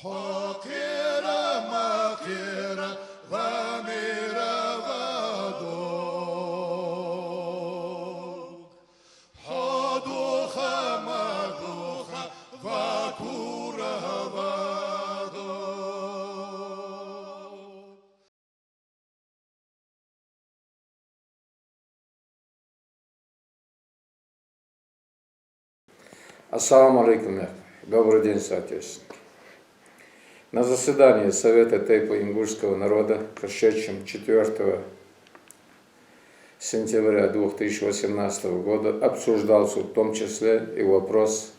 حقيرة مقيرة غامرة غدوك حدوخة مدوخة غكورة غدوك. Ассаламу алейкум. Добрый день, соотечественники. На заседании Совета Тайпо-Ингушского народа, прошедшем 4 сентября 2018 года, обсуждался в том числе и вопрос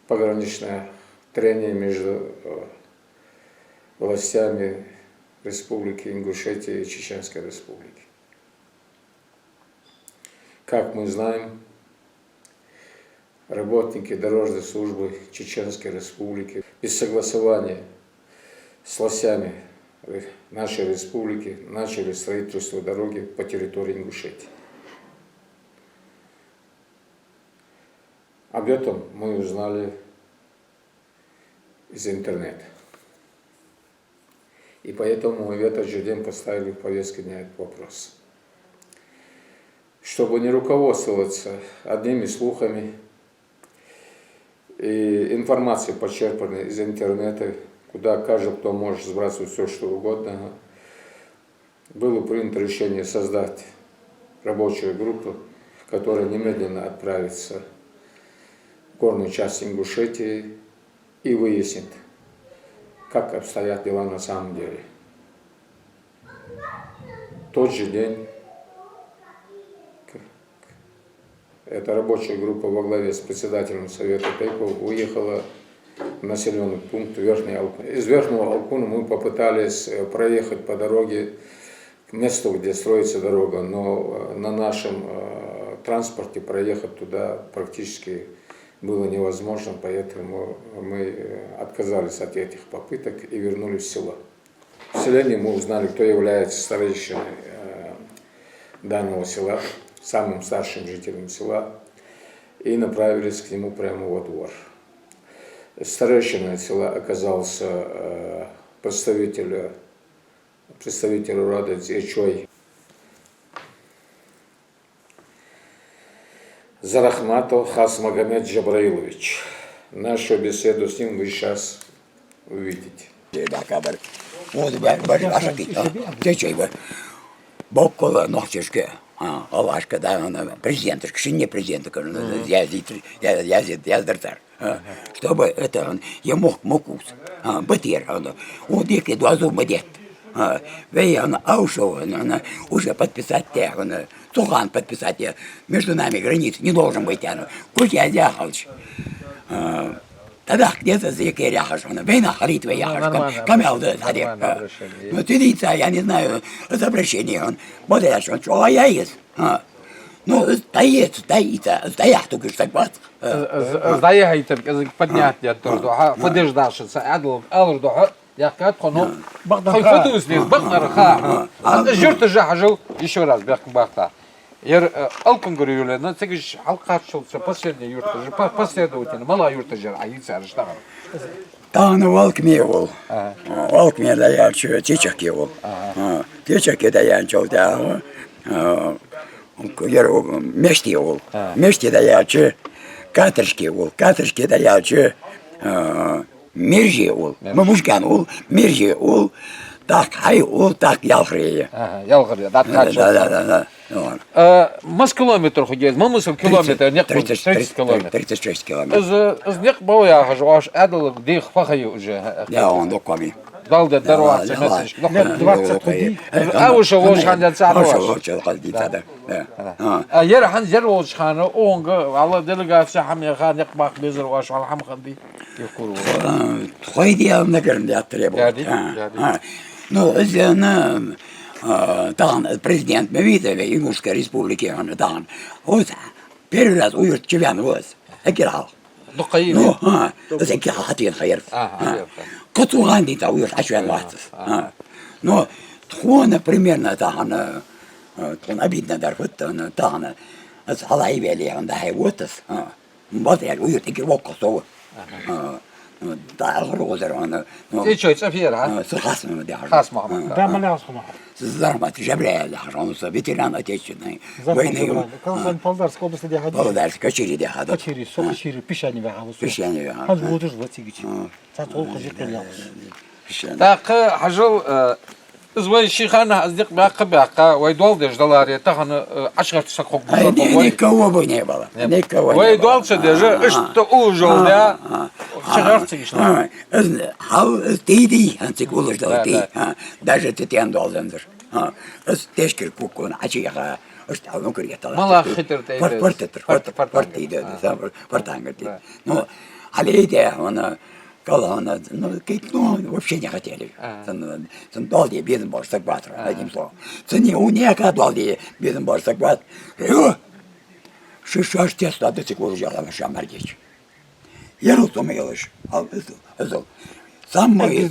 пограничного трения между властями Республики Ингушетия и Чеченской Республики. Как мы знаем, работники дорожной службы Чеченской Республики без согласования с властями нашей республики начали строительство дороги по территории Ингушетии. Об этом мы узнали из интернета. И поэтому мы в этот же день поставили в повестке дня этот вопрос. Чтобы не руководствоваться одними слухами, и информация, почерпнутая из интернета, куда каждый, кто может сбрасывать все, что угодно, было принято решение создать рабочую группу, которая немедленно отправится в горную часть Ингушетии и выяснит, как обстоят дела на самом деле. В тот же день эта рабочая группа во главе с председателем Совета Тайпо уехала в населенный пункт Верхний Алкун. Из Верхнего Алкуна мы попытались проехать по дороге к месту, где строится дорога, но на нашем транспорте проехать туда практически было невозможно, поэтому мы отказались от этих попыток и вернулись в село. В селении мы узнали, кто является старейшиной данного села, самым старшим жителем села, и направились к нему прямо во двор. Старейшиной села оказался представитель рода Дзечой Зарахматов Хасмагомед Джабраилович. Нашу беседу с ним вы сейчас увидите. Алашка, да, президент, не президент, яздартар. Чтобы это он, я мог ус, бытер, вот если дуазу мадет. Вей он аушов, уже подписать тех, Цуган подписать, между нами границ не должен быть, куча Азяхович. Тогда где-то за якой ряхаш, война харит вяхаш, камял да садик. Но ты я не знаю, это обращение он, вот я что я есть. Ну, стоит, стоят только что так. Сдаягайте, поднять оттуда, подождашь, алурду, я катхону, хайфатус лес, бахнараха. Журт жахажу, еще раз, бахта. Я алкон говорю, но ты говоришь, алкашился, последний юрта, последовательно, мала юрта жар, а яйца раштаган. Там волк мевол, волк мне дает, тичак его, тичак дает, что мешти его, мешти дает, катершки его, катершки дает, мержи его, мамушкан его, мержи его. Так, хай ул, так ялхрия. Ялхрия, да, да. Мас километр ходить, мамусов километр, не 30 километров. 36 километров. Из них боя хожу, аж адал, где их фахаю уже. Да, он докоми. Дал до дорога, 20 ходить. А уже вош ханят садош. А я хан зервош хана, он على делегация حمي خان يقبح بيزر واش على حم خدي يقولوا. خيدي أنا كرم ده تريبو. Ну, это там президент Мавитовой Ингушской республики, он там, вот первый раз уезд чемпион вот, акирал. Ну, это акирал хатин хайр. Катуган дит уезд ачуан ватс. Но тхона примерно там, тхон обидно дарфут там, это халайвели, он да хай вотс. Вот я уезд акир вокосов. غروزر أنا إيه شو يصير ها؟ خاص من ده خاص محمد ده ما له أصلا زرمت جبريل ده عشان فيتران أتيشنا وين يقول كان فالدار سكوب بس دي هذا والله كشري ده هذا كشري سو كشري بيشاني بقى بيشاني بقى. هذا بودر وتيجي تطول خجيت اليوم تاق حجل زوي شيخانا أصدق باقة ويدول ديش دولار تاخن عشرة تسقط نيكوا بني بابا نيكوا ويدول سدجا إشت أوجو ده شغلت يشنا حاول تيدي أنت تقول دلوقتي даже تتين دول زندر تشكر كوكون عشيقة أشتغل ممكن يطلع والله خطر فرتانجتي ну على إيدي أنا قال أنا كيت вообще не хотели сон долги бизнес больше так одним словом цене у нека долги бизнес больше так шишаш те статы секунду жала шамардич я рутомелыш самый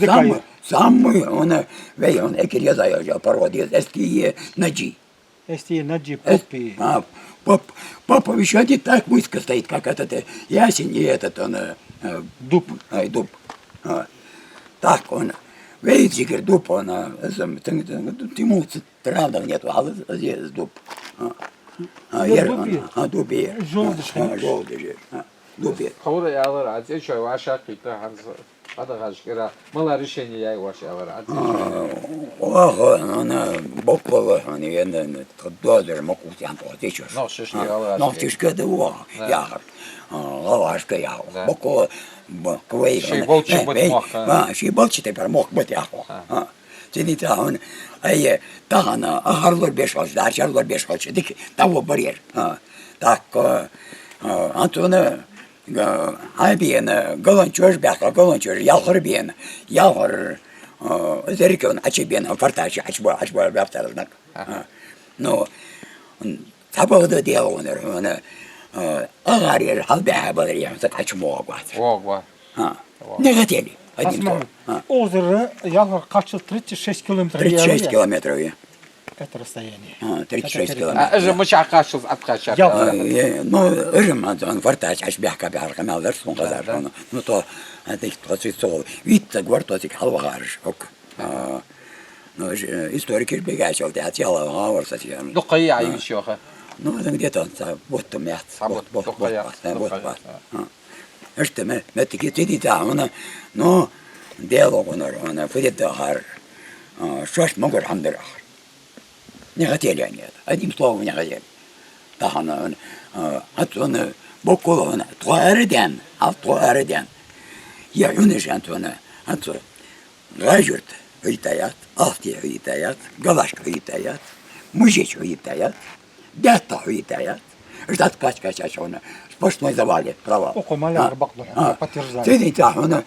он вейон экер я пародия эстие наджи استي نجي بوبي папа еще один так близко стоит как этот ясень и этот он دب дуб так он видите говорит дуб он ему травмов нету а здесь дуб дубе желтый дубе خورة يا الله عزيز شو وعشاق يطلع عن هذا غاش كذا ما لا ريشين ياي واش يا الله عزيز أنا بقول أنا تقدر ما كنت عم تعطيش نوشش يا الله نوشش كده هو يا الله عاش كيا بقول كويس شيء بولش بتموق ما شيء بولش تبر موق بتاعه تدي تاون أي تانا أهرلر بيشوش دارشلر بيشوش ديك تاو برير تاك أنتونا هايبين قلنا شوش بيحكي قلنا شوش يالخر بين يالخر زريكون أشي بين فرتاش أشبه بيفترضنك نو تابو ده ديالون أنا أغاري الحال بحبر يحسك أشمو واق نغتيلي اسمع اوزر يالر قاتش 36 كيلومتر 36 كيلومتر это расстояние 36 كيلومتر أجل مش عقاش أتقاش ну إرم أنت فرتاش أش بيحكي بيحكي ما أقدرش نقدر ну то هذيك توصي صور ويت قوار توصي حلوة خارج أوك ну историки бегают от тела ورثتي دقيقة عايش يا أخي ну это где-то вот мят вот что мы такие тиди там ну диалог он будет дохар шаш могут хандер не хотели они это одним словом не хотели тахана отон боколона туареден я юниш антона антон гажурт витаят ахти витаят галашка витаят мужич витаят дата витаят ждат кач он сплошной завале права око маляр бакдо подтверждаю ты тахана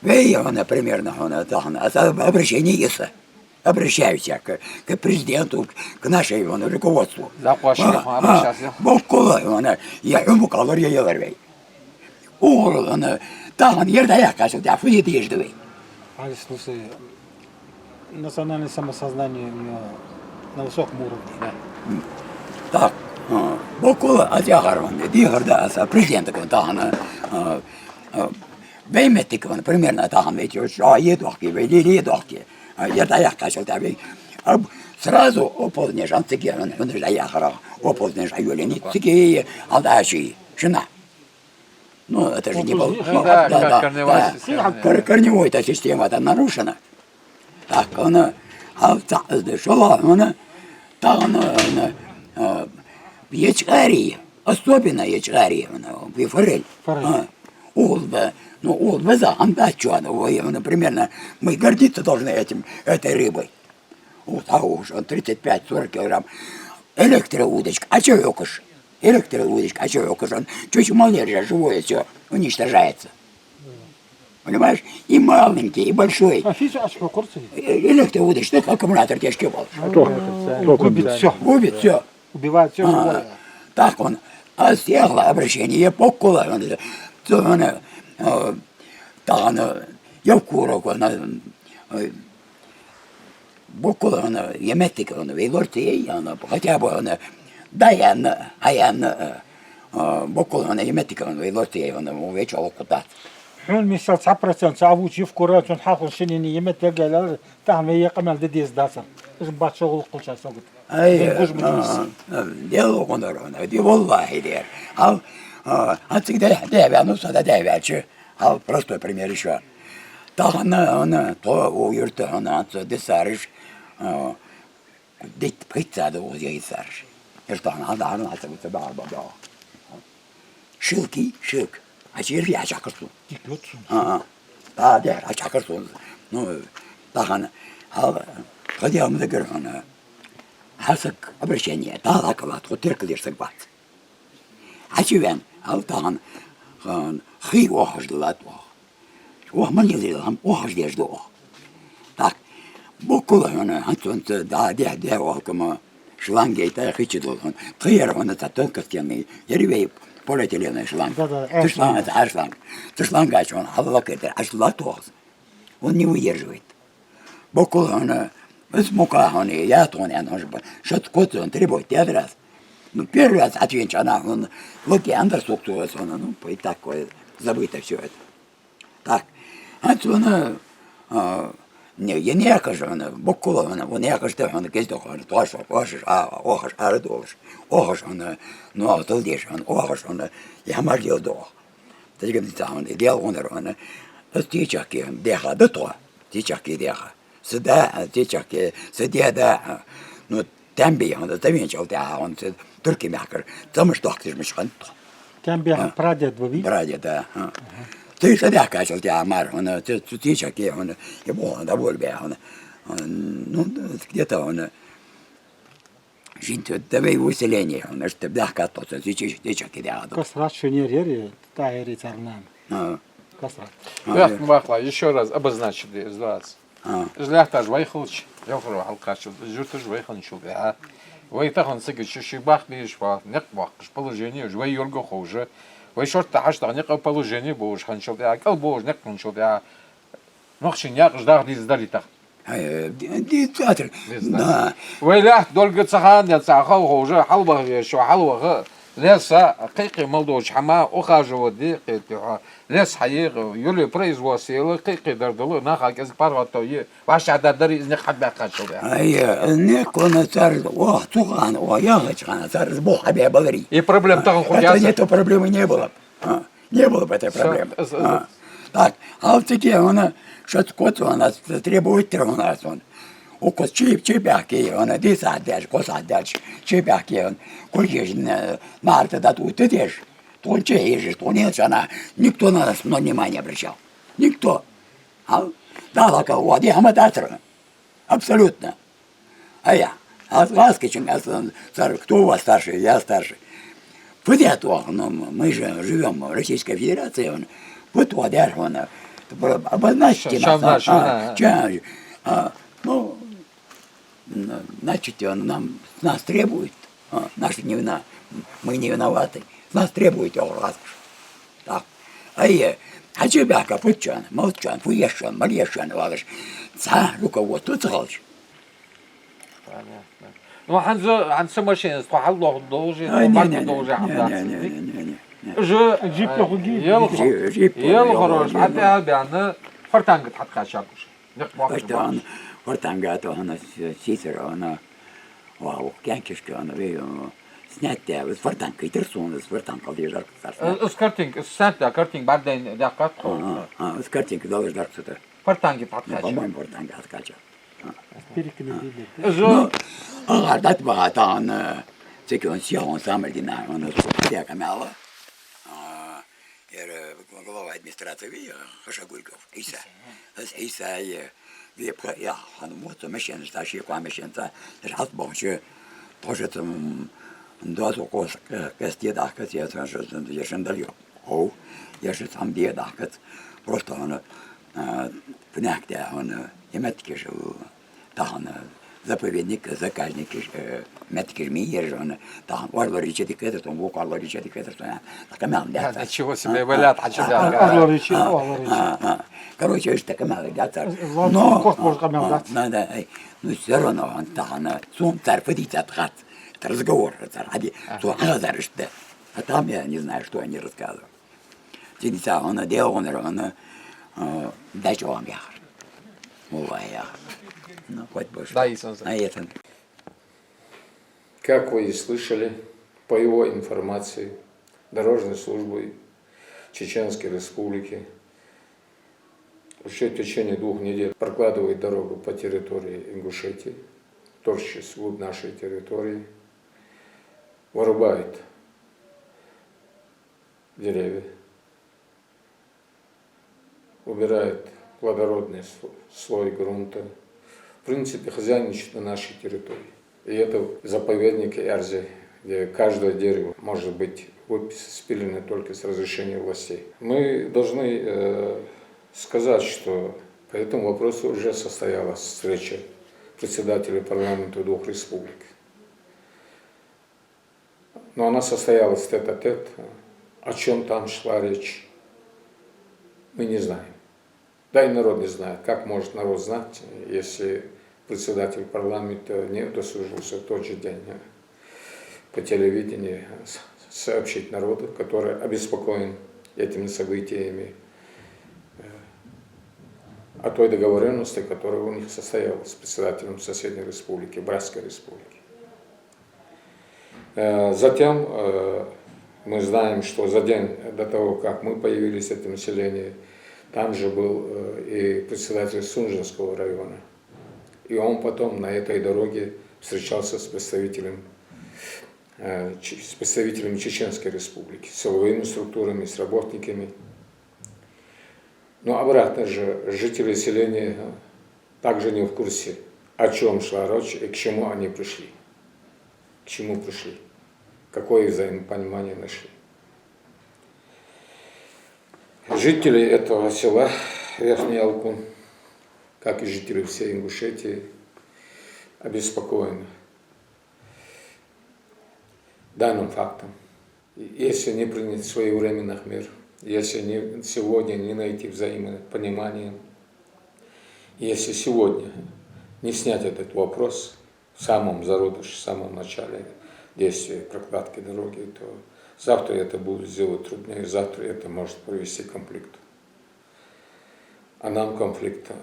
вейона примерно он тахана обращение обращаются к президенту, к нашей руководству. Боккола, я ему калория еларвей. Угол, там ерда я кажу, да фуит еждовый. А слушай, национальное самосознание на высоком уровне, да. Так, Боккола, а я гарван, дигарда, президента, там, вейметик, примерно там, ведь, едохки, едохки. Я доехал тебе. Сразу опозднешь, он цыги, он же доехал, опозднешь, а Юля не цыги, а дальше жена. Ну, это же не было. Корневой эта система это нарушена. Так, она, шла, она, так она, ячгария, особенно ячгария, форель. Улба. Ну, вот база, примерно, мы гордиться должны этой рыбой. Вот, а уж, 35-40 килограмм. Электроудочка, а что ёкаш? Электроудочка, а что ёкаш? Он чуть малее живое все уничтожается. Понимаешь? И маленький, и большой. Электроудочка, так аккумулятор тяжкий был. Губит все. Губит все. Убивает все живое. Так он, а сделала обращение, покула, он, тагана явкурок она бокола она еметика она вейлорти она хотя бы она аян бокола она еметика она вейлорти она увечала куда حون مثال 9% تعوج يفكرات ونحاول شنيني يمت تلقى تعمل يقمل ديز داسا إيش بعد شغل كل شيء سوقت أي نقوش مجلس ديالو قندرون دي والله دير هاو هاتك ده بيانو صدا ده بياتش هاو просто пример еще тахна она то уйрта она десариш дит пицца да уйрсариш ертан هذا عنا حسب تبع بابا شلكي شلك عشير في عشاكرتون يكوتسون ده عشاكرتون نو تاخنا هذا قد يوم ذكر هنا حسك обращение да калат хотерклер сагбат ачивен алтан хан хи охаждылат ох манилам охаждеждо так бокула хана хатунт да де окама шлангейта хичидолон кыйер хана татонка стены еревей полиэтиленовый шланг ты шланг это шланг ты шлангач он халак это ашлатоз он не выдерживает бокула хана بس مقاهنة ياتون يعني شت كوتون требует пять раз. Ну первый раз отвечу она, он луки андер структура, он ну по такое забыто все это. Так, отсюда не я не кажу, она бокула, он не кажу, что он кисток, он тоже, охаш, ардоваш, охаш, он ну толдиш, он охаш, он я марил до. Так говорит, он идеал он, стичаки деха до то, стичаки деха. سدا تيجك سديا دا نو تنبيه هذا تبين شو تاع تركي محكر تمش دكتور مش خنط كان بيها برادة ببي برادة دا تي سدا كاشل تاع مار هنا تيجك هنا يبغى دبول بيها هنا نو كده هنا جنت تبي وسلاني هنا تبدا كاتو تيجك كده هذا كسرات شنير يري تاعيري ترنام كسرات Бахла, еще раз обозначили из вас. Зляхтаж вайхлч, я говорю, халкач, журтаж вайхлнчул, а вайтахан сыгы чуши бахлиш, нек бахш положение, жвай юрго хуже, вай шорт тахашта нек положение бош ханчул, а кал бош нек ханчул, а нохшин як ждах диздали так. دي театр Да. Вай лях долго цахан, я цахал хуже, халба шо халва لسه قيقي ملدوش حما أخاجو دي قيقي لسه حيق يولي بريز وسيلة قيقي دردلو ناخا كز بارغتو يه واش عددري إذن حد بقاشو بها أي نيكونا تار واه توغان وياغش خانا تار بوح بيها بغري И проблем так это хуяса. нету проблемы не было не было бы этой проблемы так а вот такие она что-то кот у нас требует у нас он وكل شيء بيحكي أنا دي ساعة داش كل ساعة داش شيء بيحكي كل شيء ما عرفت ده تدش تون شيء يجي تون يجي أنا никто на нас внимание не обращал никто да так вот я мы датер абсолютно а я от ласки чем я кто у вас старший я старший вот это мы же живем в Российской Федерации вот вот я он обозначьте нас ну значит, он нас требует, наша не вина, мы не виноваты, нас требует ласк. Так, а тебя капучан, молчан, фуешан, малешан, валыш, руководство целч. Ну, ханзо машина, спахалло должен, марка должен Не. جيب له خجيب يلا خروج حتى هذا فرتانك تحط شاكوش Вартан, вартангато, она сисера, она, вау, кянкишка, она вею, снятие, с вартанкой терсун, с вартанкой лежар царство. Скартинг, сента, картинг, барден, да, как? С картинкой должен ждать что-то. Фартанги подкача. По-моему, вартанга откача. Ну, дать богатан, цеки он съел, он сам родина, он я камяла. Глава администрации Хашагульков, Иса, я вот мешен, старший ква мешен, раз бомче, тоже там два сокос, кастеда, кастеда, я шендалю, я же сам деда, просто он внякте, он еметки жил, там заповедник, заказник, метки мир, он там варлоричи дикет, он вок варлоричи дикет, так камел, да. чего себе валят, а Короче, это камел, да, но надо, ну все равно он там, сум царь фадится от это разговор, ради, то азаришь, да. А там я не знаю, что они рассказывают. Тинса она делонер она дачуам яхар. Мова яхар. Ну, хоть больше. Да, Иисус. А это. Как вы и слышали, по его информации, Дорожной службой Чеченской Республики уже в течение 2 недель прокладывает дорогу по территории Ингушетии, торчащись вглубь нашей территории, вырубает деревья, убирает плодородный слой грунта, в принципе, хозяйничает на нашей территории. И это заповедник Ярзи, где каждое дерево может быть спилено только с разрешения властей. Мы должны сказать, что по этому вопросу уже состоялась встреча председателей парламента 2 республик. Но она состоялась тет-а-тет. О чем там шла речь, мы не знаем. Да и народ не знает. Как может народ знать, если председатель парламента не удосужился в тот же день по телевидению сообщить народу, который обеспокоен этими событиями, о той договоренности, которая у них состоялась с председателем соседней республики, Братской республики. Затем мы знаем, что за день до того, как мы появились, это население, там же был и председатель Сунжинского района. И он потом на этой дороге встречался с представителями Чеченской Республики, с силовыми структурами, с работниками. Но обратно же жители селения также не в курсе, о чем шла речь и к чему они пришли. К чему пришли, какое взаимопонимание нашли. Жители этого села Верхний Алкун, как и жители всей Ингушетии, обеспокоены данным фактом. Если не принять своевременных мер, если сегодня не найти взаимопонимание, если сегодня не снять этот вопрос в самом зародыше, в самом начале действия прокладки дороги, то завтра это будет сделать труднее, завтра это может привести к конфликту. А нам конфликта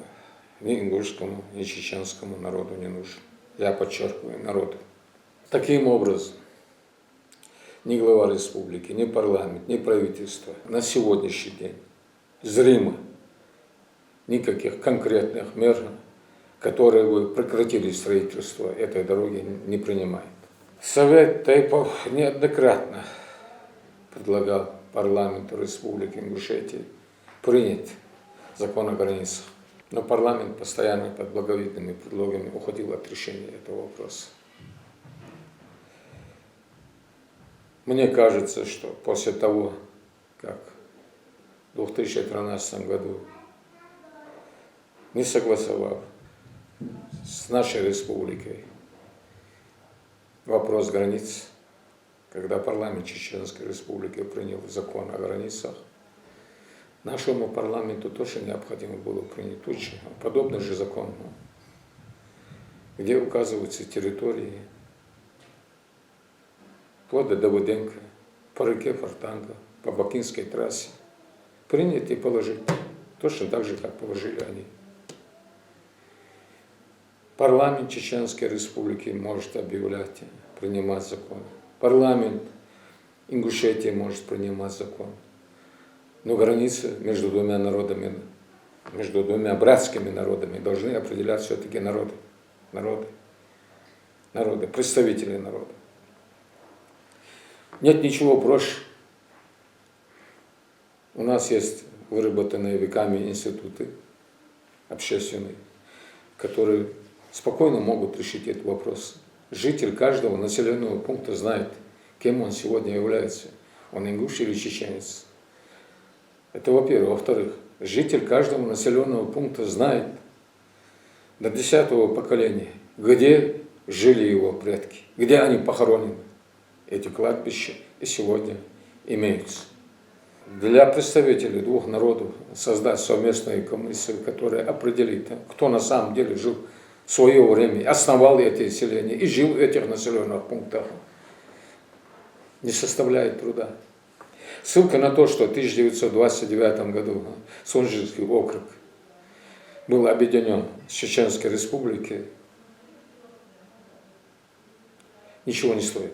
ни ингушскому, ни чеченскому народу не нужен. Я подчеркиваю, народу. Таким образом, ни глава республики, ни парламент, ни правительство на сегодняшний день зримо никаких конкретных мер, которые бы прекратили строительство этой дороги, не принимает. Совет Тайпов неоднократно предлагал парламенту Республики Ингушетии принять закон о границах. Но парламент постоянно под благовидными предлогами уходил от решения этого вопроса. Мне кажется, что после того, как в 2013 году, не согласовав с нашей республикой вопрос границ, когда парламент Чеченской Республики принял закон о границах, нашему парламенту тоже необходимо было принять точно подобный же закон, где указываются территории вплоть до Давыденко, по реке Фортанга, по Бакинской трассе, принять и положить, точно так же, как положили они. Парламент Чеченской Республики может объявлять, принимать закон. Парламент Ингушетии может принимать закон. Но границы между двумя народами, между двумя братскими народами должны определять все-таки народы, представители народа. Нет ничего проще. У нас есть выработанные веками институты общественные, которые спокойно могут решить этот вопрос. Житель каждого населенного пункта знает, кем он сегодня является. Он ингуш или чеченец. Это во-первых. Во-вторых, житель каждого населенного пункта знает до 10-го поколения, где жили его предки, где они похоронены. Эти кладбища и сегодня имеются. Для представителей двух народов создать совместную комиссию, которая определит, кто на самом деле жил в свое время, основал эти селения и жил в этих населенных пунктах, не составляет труда. Ссылка на то, что в 1929 году Сонжинский округ был объединен с Чеченской Республикой, ничего не стоит.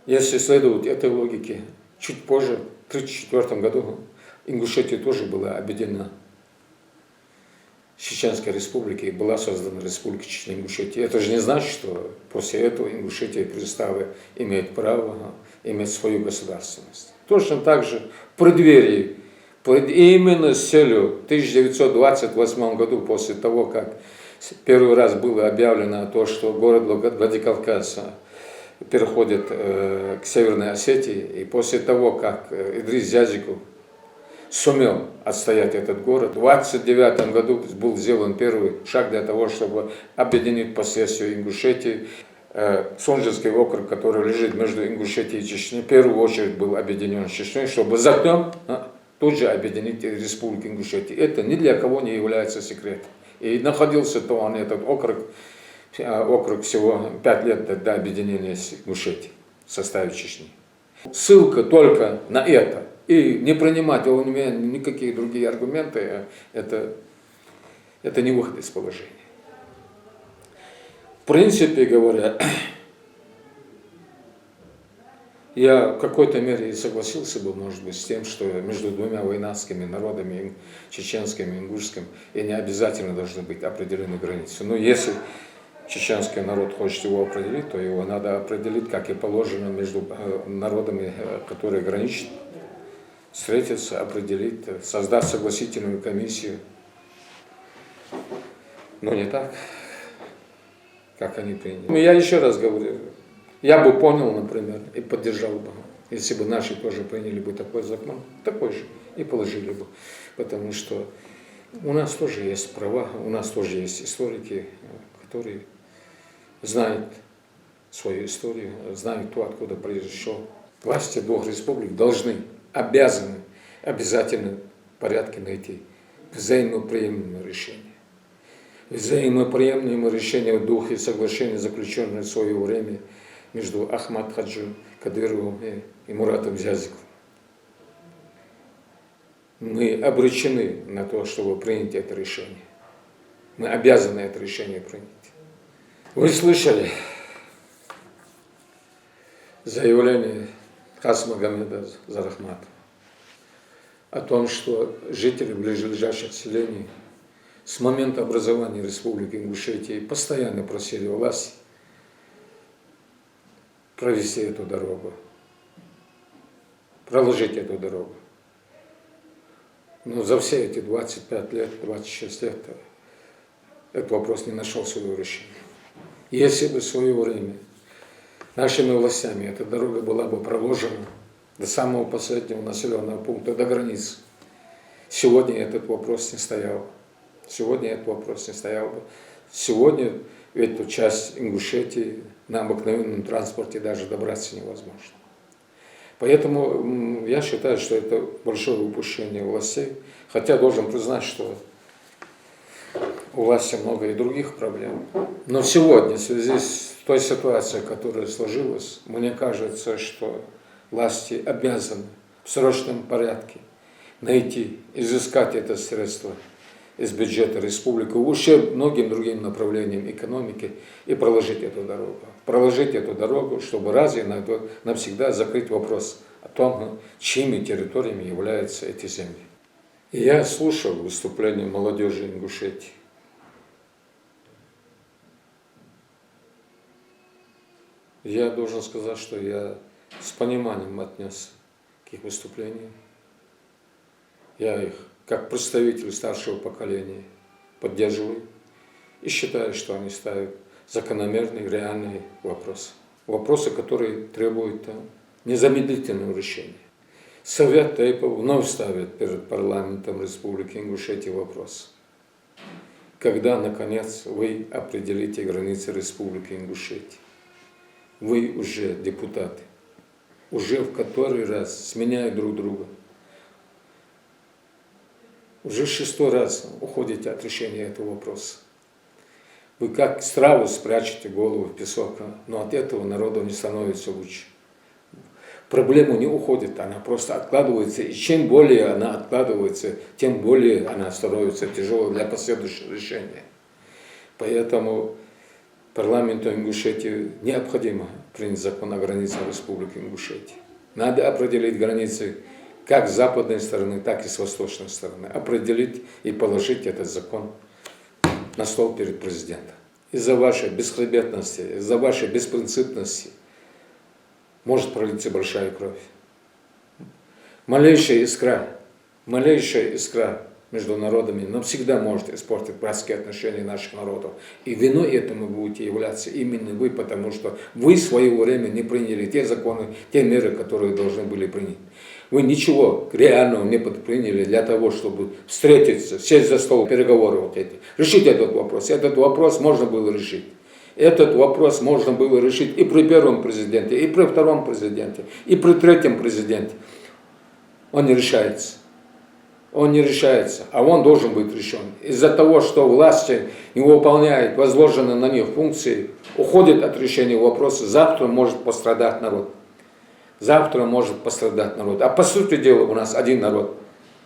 Если следовать этой логике, чуть позже, в 1934 году, Ингушетия тоже была объединена с Чеченской Республикой и была создана Республика Чечня-Ингушетия. Это же не значит, что после этого Ингушетия перестала иметь право иметь свою государственность. Точно так же в преддверии, именно с целью в 1928 году, после того, как первый раз было объявлено то, что город Владикавказ переходит к Северной Осетии, и после того, как Идрис Зязиков сумел отстоять этот город, в 1929 году был сделан первый шаг для того, чтобы объединить последствия Ингушетии. Сонжинский округ, который лежит между Ингушетией и Чечней, в первую очередь был объединен с Чечней, чтобы затем тут же объединить Республику Ингушетии. Это ни для кого не является секретом. И находился то он, этот округ всего 5 лет до объединения с Ингушетией в составе Чечни. Ссылка только на это. И не принимать у меня никакие другие аргументы, это не выход из положения. В принципе говоря, я в какой-то мере и согласился бы, может быть, с тем, что между двумя войнацкими народами, чеченским и ингушским, и не обязательно должны быть определены границы. Но если чеченский народ хочет его определить, то его надо определить, как и положено, между народами, которые граничат, встретиться, определить, создать согласительную комиссию. Но не так, как они приняли. Но я еще раз говорю, я бы понял, например, и поддержал бы, если бы наши тоже приняли бы такой закон, такой же, и положили бы. Потому что у нас тоже есть права, у нас тоже есть историки, которые знают свою историю, знают то, откуда произошел. Власти двух республик должны, обязаны обязательно в порядке найти взаимоприемлемое решение. Взаимоприемлемое решение в духе соглашения, заключенное в свое время между Ахмад Хаджи Кадыровым и Муратом Зязиковым. Мы обречены на то, чтобы принять это решение. Мы обязаны это решение принять. Вы слышали заявление Хасма Гамеда Зарахматова о том, что жители ближайших селений с момента образования Республики Ингушетии постоянно просили власть провести эту дорогу, проложить эту дорогу. Но за все эти 25 лет, 26 лет этот вопрос не нашел своего решения. Если бы в свое время нашими властями эта дорога была бы проложена до самого последнего населенного пункта, до границы, сегодня этот вопрос не стоял. Сегодня этот вопрос не стоял бы. Сегодня в эту часть Ингушетии на обыкновенном транспорте даже добраться невозможно. Поэтому я считаю, что это большое упущение властей. Хотя должен признать, что у власти много и других проблем. Но сегодня, в связи с той ситуацией, которая сложилась, мне кажется, что власти обязаны в срочном порядке найти, изыскать это средство из бюджета республики в ущерб многим другим направлениям экономики и проложить эту дорогу. Проложить эту дорогу, чтобы раз и навсегда закрыть вопрос о том, чьими территориями являются эти земли. И я слушал выступление молодежи Ингушетии. Я должен сказать, что я с пониманием отнесся к их выступлениям. Я их, как представитель старшего поколения, поддерживаю и считаю, что они ставят закономерные, реальные вопросы. Вопросы, которые требуют незамедлительного решения. Совет Тейпов вновь ставит перед парламентом Республики Ингушетия вопрос. Когда, наконец, вы определите границы Республики Ингушетия? Вы уже депутаты, уже в который раз сменяя друг друга. Уже 6-й раз уходите от решения этого вопроса. Вы как страус прячете голову в песок, но от этого народу не становится лучше. Проблема не уходит, она просто откладывается. И чем более она откладывается, тем более она становится тяжелой для последующего решения. Поэтому парламенту Ингушетии необходимо принять закон о границах Республики Ингушетия. Надо определить границы как с западной стороны, так и с восточной стороны. Определить и положить этот закон на стол перед президентом. Из-за вашей бесхребетности, из-за вашей беспринципности может пролиться большая кровь. Малейшая искра между народами, но всегда может испортить братские отношения наших народов. И виной этому будете являться именно вы, потому что вы в свое время не приняли те законы, те меры, которые должны были принять. Вы ничего реального не предприняли для того, чтобы встретиться, сесть за стол переговоры вот эти, решить этот вопрос. Этот вопрос можно было решить. Этот вопрос можно было решить и при первом президенте, и при втором президенте, и при третьем президенте. Он не решается. Он не решается, а он должен быть решен. Из-за того, что власти не выполняют возложенные на них функции, уходят от решения вопроса, завтра может пострадать народ. Завтра может пострадать народ. А по сути дела у нас один народ,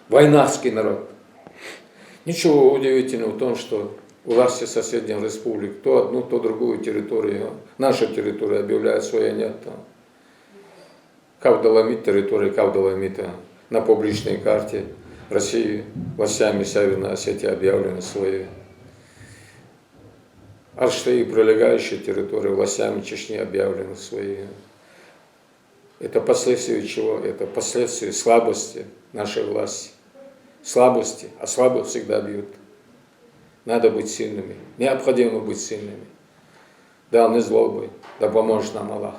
войнавский народ. Ничего удивительного в том, что власти соседних республик то одну, то другую территорию, нашу территорию объявляют своей нет. Кавдаламид, территория Кавдаламита на публичной карте России властями Северной Осетии объявлены свои. Арштаи, прилегающие территории властями Чечни объявлены свои. Это последствия чего? Это последствия слабости нашей власти. Слабости, а слабых всегда бьют. Надо быть сильными, необходимо быть сильными. Да, не злобой, да поможет нам Аллах.